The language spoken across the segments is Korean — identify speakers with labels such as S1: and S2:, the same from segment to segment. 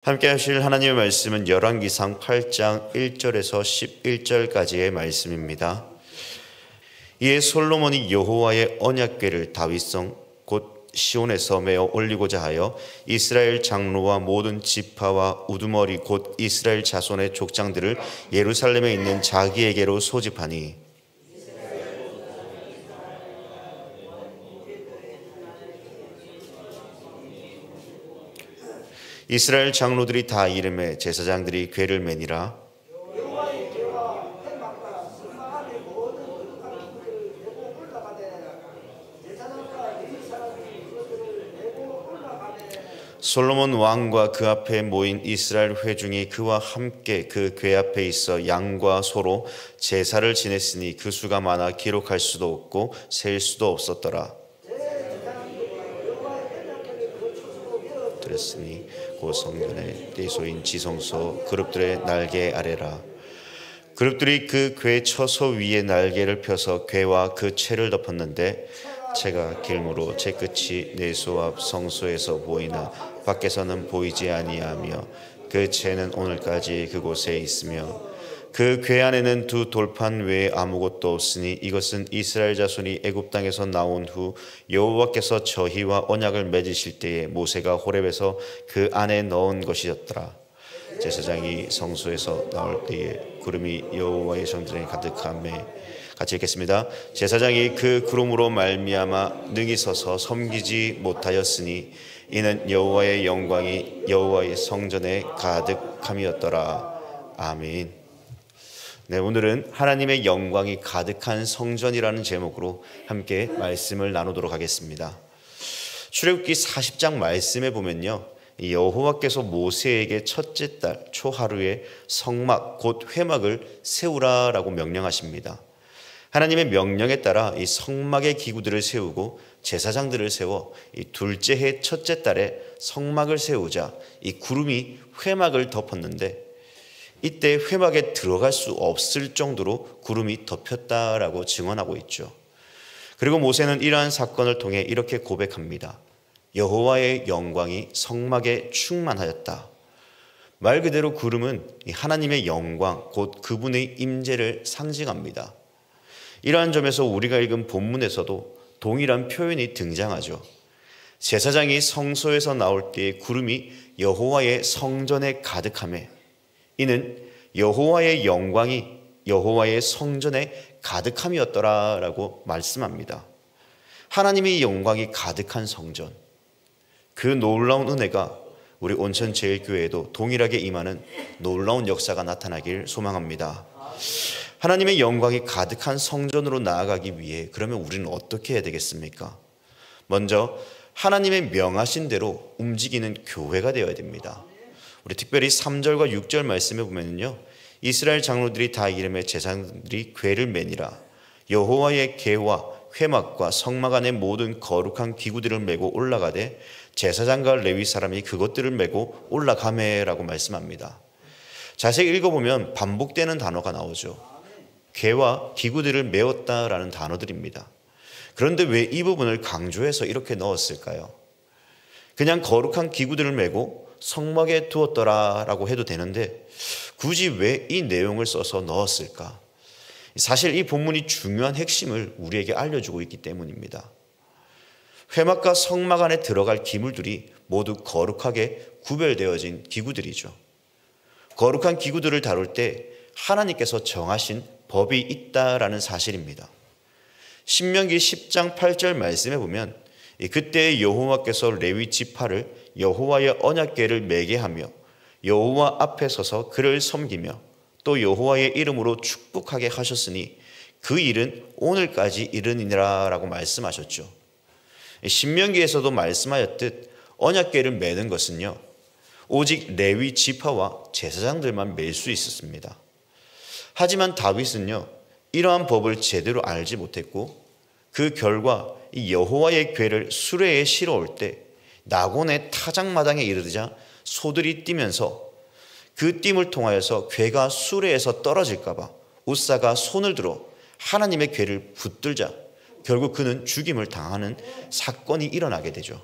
S1: 함께 하실 하나님의 말씀은 열왕기상 8장 1절에서 11절까지의 말씀입니다. 이에 솔로몬이 여호와의 언약궤를 다윗성 곧 시온에서 메어 올리고자 하여 이스라엘 장로와 모든 지파와 우두머리 곧 이스라엘 자손의 족장들을 예루살렘에 있는 자기에게로 소집하니 이스라엘 장로들이 다 이름에 제사장들이 궤를 매니라. 솔로몬 왕과 그 앞에 모인 이스라엘 회중이 그와 함께 그 궤 앞에 있어 양과 소로 제사를 지냈으니 그 수가 많아 기록할 수도 없고 셀 수도 없었더라. 들었으니 그 성전의 떼소인 지성소 그룹들의 날개 아래라. 그룹들이 그 궤 처소 위에 날개를 펴서 궤와 그 채를 덮었는데 채가 길므로 채 끝이 내소 앞 성소에서 보이나 밖에서는 보이지 아니하며 그 채는 오늘까지 그곳에 있으며 그 궤 안에는 두 돌판 외에 아무것도 없으니 이것은 이스라엘 자손이 애굽 땅에서 나온 후 여호와께서 저희와 언약을 맺으실 때에 모세가 호렙에서 그 안에 넣은 것이었더라. 제사장이 성소에서 나올 때에 구름이 여호와의 성전에 가득하매 같이 읽겠습니다. 제사장이 그 구름으로 말미암아 능히 서서 섬기지 못하였으니 이는 여호와의 영광이 여호와의 성전에 가득함이었더라. 아멘. 네, 오늘은 하나님의 영광이 가득한 성전이라는 제목으로 함께 말씀을 나누도록 하겠습니다. 출애굽기 40장 말씀에 보면요, 여호와께서 모세에게 첫째 달 초하루에 성막 곧 회막을 세우라라고 명령하십니다. 하나님의 명령에 따라 이 성막의 기구들을 세우고 제사장들을 세워 이 둘째 해 첫째 달에 성막을 세우자 이 구름이 회막을 덮었는데 이때 회막에 들어갈 수 없을 정도로 구름이 덮였다라고 증언하고 있죠. 그리고 모세는 이러한 사건을 통해 이렇게 고백합니다. 여호와의 영광이 성막에 충만하였다. 말 그대로 구름은 하나님의 영광 곧 그분의 임재를 상징합니다. 이러한 점에서 우리가 읽은 본문에서도 동일한 표현이 등장하죠. 제사장이 성소에서 나올 때에 구름이 여호와의 성전에 가득하매 이는 여호와의 영광이 여호와의 성전에 가득함이었더라라고 말씀합니다. 하나님의 영광이 가득한 성전, 그 놀라운 은혜가 우리 온천제일교회에도 동일하게 임하는 놀라운 역사가 나타나길 소망합니다. 하나님의 영광이 가득한 성전으로 나아가기 위해 그러면 우리는 어떻게 해야 되겠습니까? 먼저 하나님의 명하신 대로 움직이는 교회가 되어야 됩니다. 우리 특별히 3절과 6절 말씀에 보면요, 이스라엘 장로들이 다 이름에 제사장들이 궤를 매니라. 여호와의 궤와 회막과 성막 안의 모든 거룩한 기구들을 메고 올라가되 제사장과 레위 사람이 그것들을 메고 올라가매라고 말씀합니다. 자세히 읽어보면 반복되는 단어가 나오죠. 궤와 기구들을 메었다라는 단어들입니다. 그런데 왜 이 부분을 강조해서 이렇게 넣었을까요? 그냥 거룩한 기구들을 메고 성막에 두었더라라고 해도 되는데 굳이 왜 이 내용을 써서 넣었을까? 사실 이 본문이 중요한 핵심을 우리에게 알려주고 있기 때문입니다. 회막과 성막 안에 들어갈 기물들이 모두 거룩하게 구별되어진 기구들이죠. 거룩한 기구들을 다룰 때 하나님께서 정하신 법이 있다라는 사실입니다. 신명기 10장 8절 말씀에 보면 그때 여호와께서 레위 지파를 여호와의 언약궤를 매게 하며 여호와 앞에 서서 그를 섬기며 또 여호와의 이름으로 축복하게 하셨으니 그 일은 오늘까지 이르니라 라고 말씀하셨죠. 신명기에서도 말씀하였듯 언약궤를 매는 것은요, 오직 레위 지파와 제사장들만 맬 수 있었습니다. 하지만 다윗은요, 이러한 법을 제대로 알지 못했고 그 결과 이 여호와의 궤를 수레에 실어올 때 나곤의 타작마당에 이르자 소들이 뛰면서 그 띠을 통하여서 궤가 수레에서 떨어질까 봐 웃사가 손을 들어 하나님의 궤를 붙들자 결국 그는 죽임을 당하는 사건이 일어나게 되죠.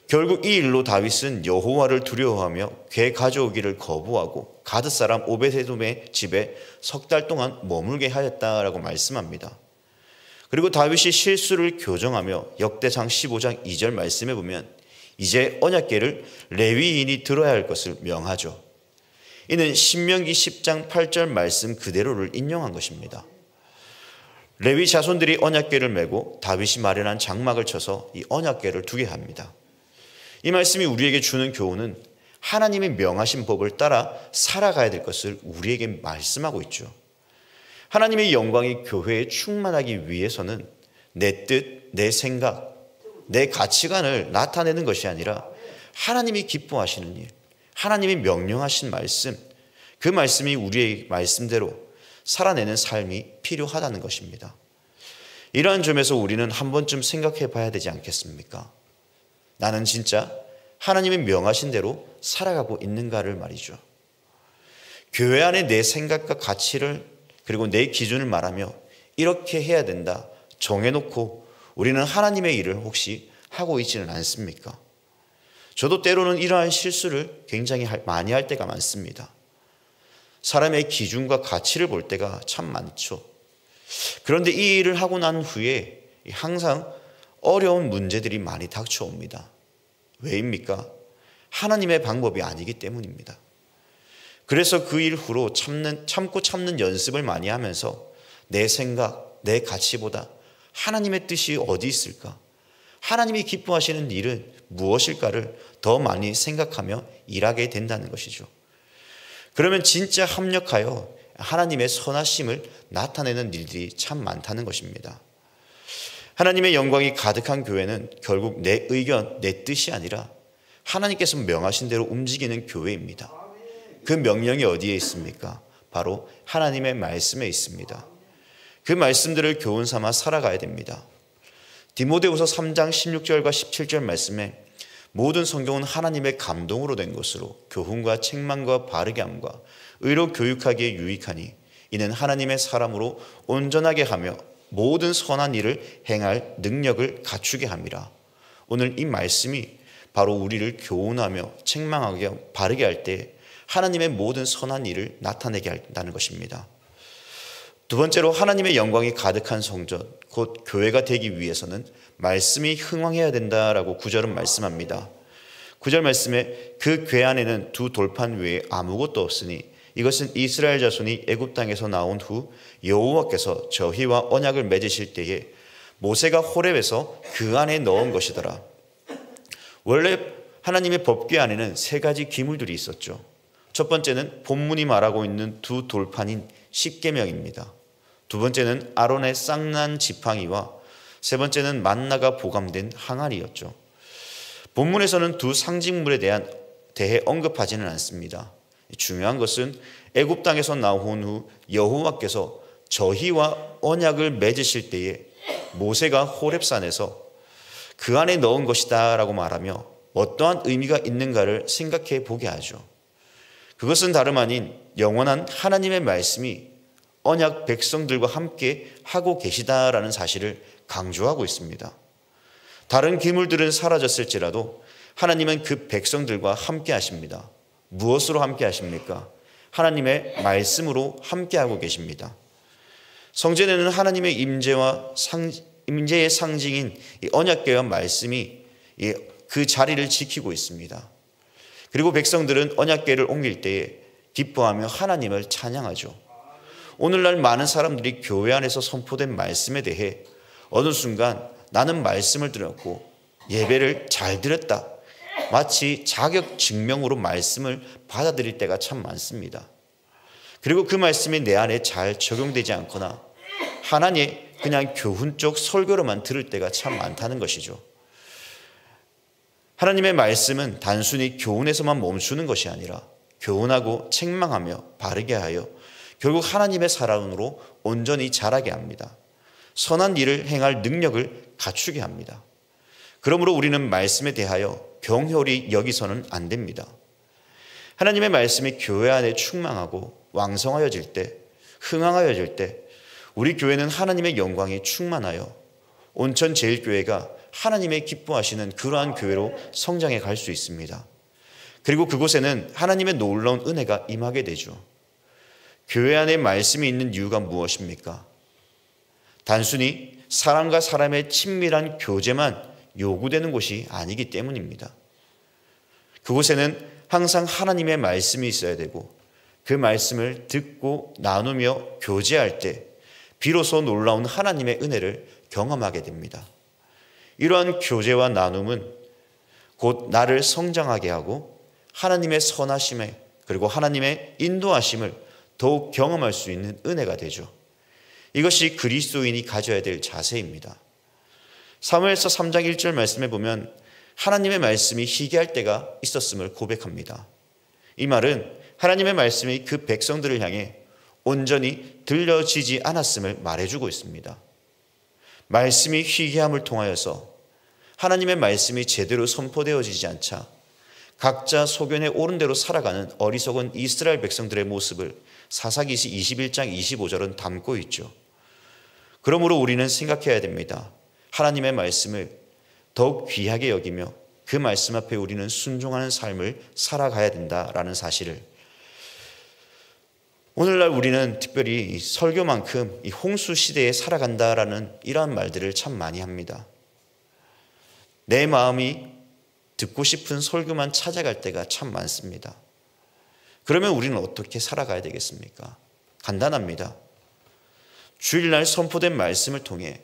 S1: 결국 이 일로 다윗은 여호와를 두려워하며 괴 가져오기를 거부하고 가드 사람 오벳에돔의 집에 3달 동안 머물게 하였다라고 말씀합니다. 그리고 다윗이 실수를 교정하며 역대상 15장 2절 말씀에 보면 이제 언약궤를 레위인이 들어야 할 것을 명하죠. 이는 신명기 10장 8절 말씀 그대로를 인용한 것입니다. 레위 자손들이 언약궤를 메고 다윗이 마련한 장막을 쳐서 이 언약궤를 두게 합니다. 이 말씀이 우리에게 주는 교훈은 하나님의 명하신 법을 따라 살아가야 될 것을 우리에게 말씀하고 있죠. 하나님의 영광이 교회에 충만하기 위해서는 내 뜻, 내 생각, 내 가치관을 나타내는 것이 아니라 하나님이 기뻐하시는 일, 하나님이 명령하신 말씀, 그 말씀이 우리의 말씀대로 살아내는 삶이 필요하다는 것입니다. 이러한 점에서 우리는 한 번쯤 생각해 봐야 되지 않겠습니까? 나는 진짜 하나님의 명하신 대로 살아가고 있는가를 말이죠. 교회 안에 내 생각과 가치를 그리고 내 기준을 말하며 이렇게 해야 된다 정해놓고 우리는 하나님의 일을 혹시 하고 있지는 않습니까? 저도 때로는 이러한 실수를 굉장히 많이 할 때가 많습니다. 사람의 기준과 가치를 볼 때가 참 많죠. 그런데 이 일을 하고 난 후에 항상 어려운 문제들이 많이 닥쳐옵니다. 왜입니까? 하나님의 방법이 아니기 때문입니다. 그래서 그 이후로 참고 참는 연습을 많이 하면서 내 생각, 내 가치보다 하나님의 뜻이 어디 있을까? 하나님이 기뻐하시는 일은 무엇일까를 더 많이 생각하며 일하게 된다는 것이죠. 그러면 진짜 합력하여 하나님의 선하심을 나타내는 일들이 참 많다는 것입니다. 하나님의 영광이 가득한 교회는 결국 내 의견, 내 뜻이 아니라 하나님께서 명하신 대로 움직이는 교회입니다. 그 명령이 어디에 있습니까? 바로 하나님의 말씀에 있습니다. 그 말씀들을 교훈 삼아 살아가야 됩니다. 디모데후서 3장 16절과 17절 말씀에 모든 성경은 하나님의 감동으로 된 것으로 교훈과 책망과 바르게 함과 의로 교육하기에 유익하니 이는 하나님의 사람으로 온전하게 하며 모든 선한 일을 행할 능력을 갖추게 함이라. 오늘 이 말씀이 바로 우리를 교훈하며 책망하게 바르게 할 때 하나님의 모든 선한 일을 나타내게 한다는 것입니다. 두 번째로 하나님의 영광이 가득한 성전, 곧 교회가 되기 위해서는 말씀이 흥왕해야 된다라고 9절은 말씀합니다. 9절 말씀에 그 궤 안에는 두 돌판 외에 아무것도 없으니 이것은 이스라엘 자손이 애굽 땅에서 나온 후 여호와께서 저희와 언약을 맺으실 때에 모세가 호렙에서 그 안에 넣은 것이더라. 원래 하나님의 법궤 안에는 3가지 기물들이 있었죠. 첫 번째는 본문이 말하고 있는 두 돌판인 십계명입니다. 두 번째는 아론의 쌍난 지팡이와 세 번째는 만나가 보감된 항아리였죠. 본문에서는 두 상징물에 대해 언급하지는 않습니다. 중요한 것은 애굽 땅에서 나온 후 여호와께서 저희와 언약을 맺으실 때에 모세가 호렙산에서 그 안에 넣은 것이다 라고 말하며 어떠한 의미가 있는가를 생각해 보게 하죠. 그것은 다름 아닌 영원한 하나님의 말씀이 언약 백성들과 함께 하고 계시다라는 사실을 강조하고 있습니다. 다른 기물들은 사라졌을지라도 하나님은 그 백성들과 함께 하십니다. 무엇으로 함께 하십니까? 하나님의 말씀으로 함께 하고 계십니다. 성전에는 하나님의 임재의 상징인 이 언약궤와 말씀이 그 자리를 지키고 있습니다. 그리고 백성들은 언약궤를 옮길 때에 기뻐하며 하나님을 찬양하죠. 오늘날 많은 사람들이 교회 안에서 선포된 말씀에 대해 어느 순간 나는 말씀을 들었고 예배를 잘 드렸다, 마치 자격 증명으로 말씀을 받아들일 때가 참 많습니다. 그리고 그 말씀이 내 안에 잘 적용되지 않거나 하나님 그냥 교훈 쪽 설교로만 들을 때가 참 많다는 것이죠. 하나님의 말씀은 단순히 교훈에서만 멈추는 것이 아니라 교훈하고 책망하며 바르게 하여 결국 하나님의 사랑으로 온전히 자라게 합니다. 선한 일을 행할 능력을 갖추게 합니다. 그러므로 우리는 말씀에 대하여 병혈이 여기서는 안 됩니다. 하나님의 말씀이 교회 안에 충만하고 왕성하여질 때, 흥황하여질 때 우리 교회는 하나님의 영광이 충만하여 온천 제일교회가 하나님의 기뻐하시는 그러한 교회로 성장해 갈 수 있습니다. 그리고 그곳에는 하나님의 놀라운 은혜가 임하게 되죠. 교회 안에 말씀이 있는 이유가 무엇입니까? 단순히 사람과 사람의 친밀한 교제만 요구되는 곳이 아니기 때문입니다. 그곳에는 항상 하나님의 말씀이 있어야 되고 그 말씀을 듣고 나누며 교제할 때 비로소 놀라운 하나님의 은혜를 경험하게 됩니다. 이러한 교제와 나눔은 곧 나를 성장하게 하고 하나님의 선하심에 그리고 하나님의 인도하심을 더욱 경험할 수 있는 은혜가 되죠. 이것이 그리스도인이 가져야 될 자세입니다. 사무엘서 3장 1절 말씀에 보면 하나님의 말씀이 희귀할 때가 있었음을 고백합니다. 이 말은 하나님의 말씀이 그 백성들을 향해 온전히 들려지지 않았음을 말해주고 있습니다. 말씀이 희귀함을 통하여서 하나님의 말씀이 제대로 선포되어지지 않자 각자 소견에 옳은 대로 살아가는 어리석은 이스라엘 백성들의 모습을 사사기시 21장 25절은 담고 있죠. 그러므로 우리는 생각해야 됩니다. 하나님의 말씀을 더욱 귀하게 여기며 그 말씀 앞에 우리는 순종하는 삶을 살아가야 된다라는 사실을, 오늘날 우리는 특별히 설교만큼 이 홍수 시대에 살아간다라는 이러한 말들을 참 많이 합니다. 내 마음이 듣고 싶은 설교만 찾아갈 때가 참 많습니다. 그러면 우리는 어떻게 살아가야 되겠습니까? 간단합니다. 주일날 선포된 말씀을 통해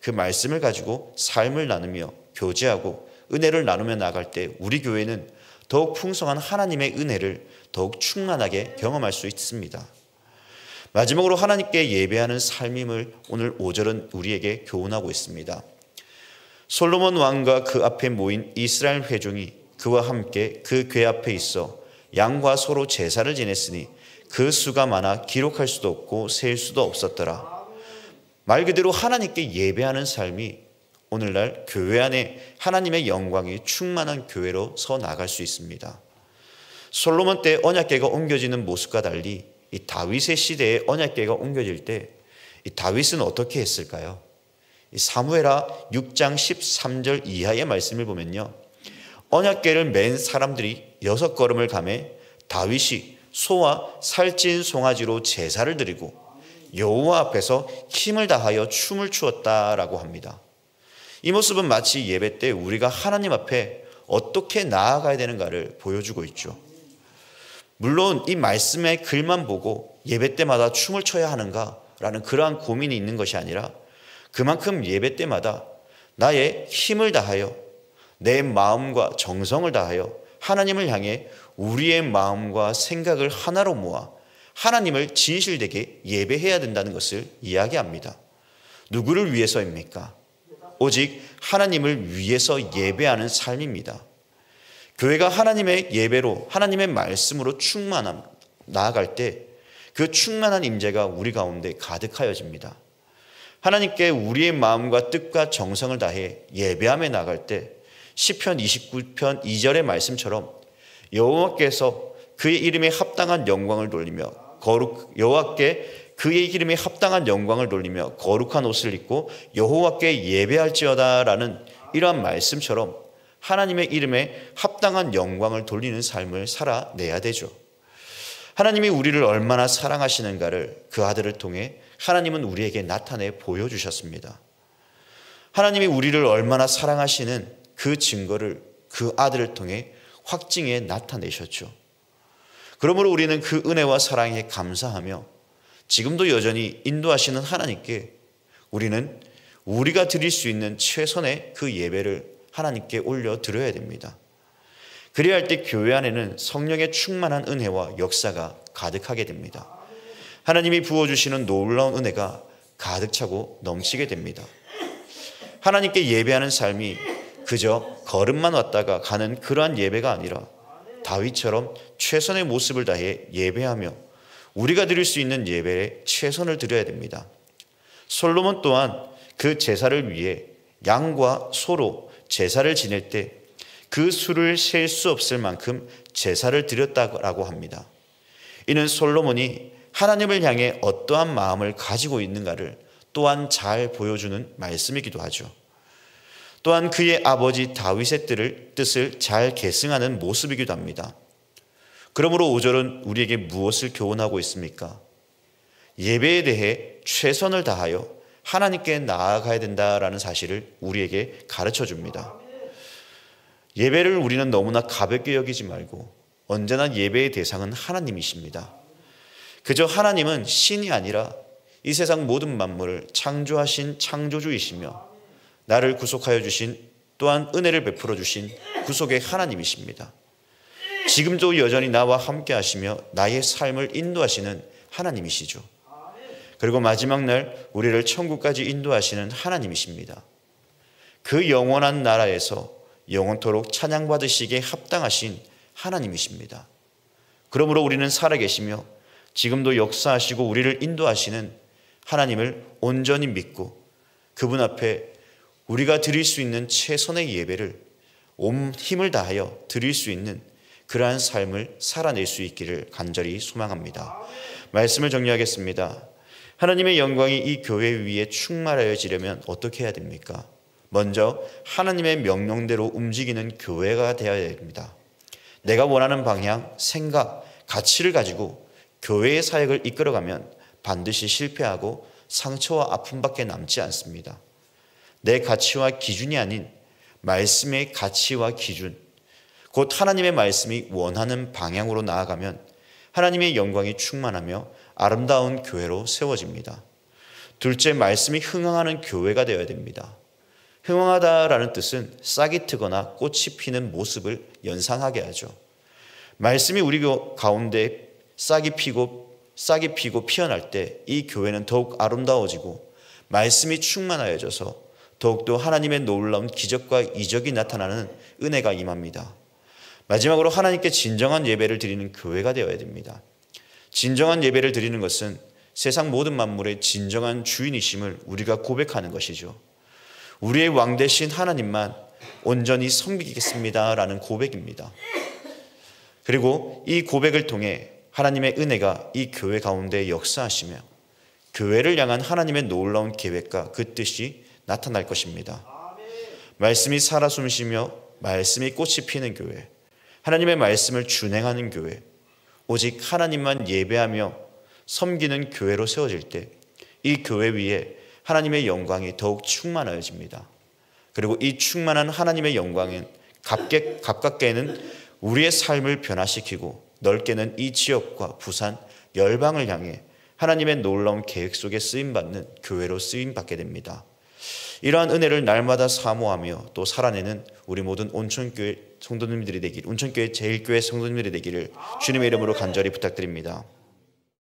S1: 그 말씀을 가지고 삶을 나누며 교제하고 은혜를 나누며 나갈 때 우리 교회는 더욱 풍성한 하나님의 은혜를 더욱 충만하게 경험할 수 있습니다. 마지막으로 하나님께 예배하는 삶임을 오늘 5절은 우리에게 교훈하고 있습니다. 솔로몬 왕과 그 앞에 모인 이스라엘 회중이 그와 함께 그 궤 앞에 있어 양과 소로 제사를 지냈으니 그 수가 많아 기록할 수도 없고 셀 수도 없었더라. 말 그대로 하나님께 예배하는 삶이 오늘날 교회 안에 하나님의 영광이 충만한 교회로 서 나갈 수 있습니다. 솔로몬 때 언약궤가 옮겨지는 모습과 달리 이 다윗의 시대에 언약궤가 옮겨질 때 이 다윗은 어떻게 했을까요? 이 사무엘하 6장 13절 이하의 말씀을 보면요, 언약궤를 맨 사람들이 6걸음을 가매 다윗이 소와 살찐 송아지로 제사를 드리고 여호와 앞에서 힘을 다하여 춤을 추었다라고 합니다. 이 모습은 마치 예배 때 우리가 하나님 앞에 어떻게 나아가야 되는가를 보여주고 있죠. 물론 이 말씀의 글만 보고 예배 때마다 춤을 춰야 하는가라는 그러한 고민이 있는 것이 아니라 그만큼 예배 때마다 나의 힘을 다하여 내 마음과 정성을 다하여 하나님을 향해 우리의 마음과 생각을 하나로 모아 하나님을 진실되게 예배해야 된다는 것을 이야기합니다. 누구를 위해서입니까? 오직 하나님을 위해서 예배하는 삶입니다. 교회가 하나님의 예배로 하나님의 말씀으로 충만함 나아갈 때 그 충만한 임재가 우리 가운데 가득하여집니다. 하나님께 우리의 마음과 뜻과 정성을 다해 예배함에 나갈 때 시편 29편 2절의 말씀처럼 여호와께서 그의 이름에 합당한 영광을 돌리며 여호와께 그의 이름에 합당한 영광을 돌리며 거룩한 옷을 입고 여호와께 예배할지어다라는 이러한 말씀처럼 하나님의 이름에 합당한 영광을 돌리는 삶을 살아내야 되죠. 하나님이 우리를 얼마나 사랑하시는가를 그 아들을 통해 하나님은 우리에게 나타내 보여주셨습니다. 하나님이 우리를 얼마나 사랑하시는 그 증거를 그 아들을 통해 확증해 나타내셨죠. 그러므로 우리는 그 은혜와 사랑에 감사하며 지금도 여전히 인도하시는 하나님께 우리는 우리가 드릴 수 있는 최선의 그 예배를 하나님께 올려드려야 됩니다. 그래야 할 때 교회 안에는 성령의 충만한 은혜와 역사가 가득하게 됩니다. 하나님이 부어주시는 놀라운 은혜가 가득 차고 넘치게 됩니다. 하나님께 예배하는 삶이 그저 걸음만 왔다가 가는 그러한 예배가 아니라 다윗처럼 최선의 모습을 다해 예배하며 우리가 드릴 수 있는 예배에 최선을 드려야 됩니다. 솔로몬 또한 그 제사를 위해 양과 소로 제사를 지낼 때 그 수를 셀 수 없을 만큼 제사를 드렸다고 합니다. 이는 솔로몬이 하나님을 향해 어떠한 마음을 가지고 있는가를 또한 잘 보여주는 말씀이기도 하죠. 또한 그의 아버지 다윗의 뜻을 잘 계승하는 모습이기도 합니다. 그러므로 5절은 우리에게 무엇을 교훈하고 있습니까? 예배에 대해 최선을 다하여 하나님께 나아가야 된다라는 사실을 우리에게 가르쳐 줍니다. 예배를 우리는 너무나 가볍게 여기지 말고 언제나 예배의 대상은 하나님이십니다. 그저 하나님은 신이 아니라 이 세상 모든 만물을 창조하신 창조주이시며 나를 구속하여 주신, 또한 은혜를 베풀어 주신 구속의 하나님이십니다. 지금도 여전히 나와 함께 하시며 나의 삶을 인도하시는 하나님이시죠. 그리고 마지막 날 우리를 천국까지 인도하시는 하나님이십니다. 그 영원한 나라에서 영원토록 찬양받으시기에 합당하신 하나님이십니다. 그러므로 우리는 살아계시며 지금도 역사하시고 우리를 인도하시는 하나님을 온전히 믿고 그분 앞에 우리가 드릴 수 있는 최선의 예배를 온 힘을 다하여 드릴 수 있는 그러한 삶을 살아낼 수 있기를 간절히 소망합니다. 말씀을 정리하겠습니다. 하나님의 영광이 이 교회 위에 충만하여지려면 어떻게 해야 됩니까? 먼저 하나님의 명령대로 움직이는 교회가 되어야 됩니다. 내가 원하는 방향, 생각, 가치를 가지고 교회의 사역을 이끌어가면 반드시 실패하고 상처와 아픔밖에 남지 않습니다. 내 가치와 기준이 아닌 말씀의 가치와 기준, 곧 하나님의 말씀이 원하는 방향으로 나아가면 하나님의 영광이 충만하며 아름다운 교회로 세워집니다. 둘째, 말씀이 흥황하는 교회가 되어야 됩니다. 흥황하다라는 뜻은 싹이 트거나 꽃이 피는 모습을 연상하게 하죠. 말씀이 우리 가운데 싹이 피고 피어날 때 이 교회는 더욱 아름다워지고 말씀이 충만하여져서 더욱더 하나님의 놀라운 기적과 이적이 나타나는 은혜가 임합니다. 마지막으로 하나님께 진정한 예배를 드리는 교회가 되어야 됩니다. 진정한 예배를 드리는 것은 세상 모든 만물의 진정한 주인이심을 우리가 고백하는 것이죠. 우리의 왕 되신 하나님만 온전히 섬기겠습니다라는 고백입니다. 그리고 이 고백을 통해 하나님의 은혜가 이 교회 가운데 역사하시며 교회를 향한 하나님의 놀라운 계획과 그 뜻이 나타날 것입니다. 말씀이 살아 숨쉬며 말씀이 꽃이 피는 교회, 하나님의 말씀을 준행하는 교회, 오직 하나님만 예배하며 섬기는 교회로 세워질 때 이 교회 위에 하나님의 영광이 더욱 충만해집니다. 그리고 이 충만한 하나님의 영광은 가깝게는 우리의 삶을 변화시키고 넓게는 이 지역과 부산, 열방을 향해 하나님의 놀라운 계획 속에 쓰임받는 교회로 쓰임받게 됩니다. 이러한 은혜를 날마다 사모하며 또 살아내는 우리 모든 온천교회 성도님들이 되길, 온천교회 제일교회 성도님들이 되기를 주님의 이름으로 간절히 부탁드립니다.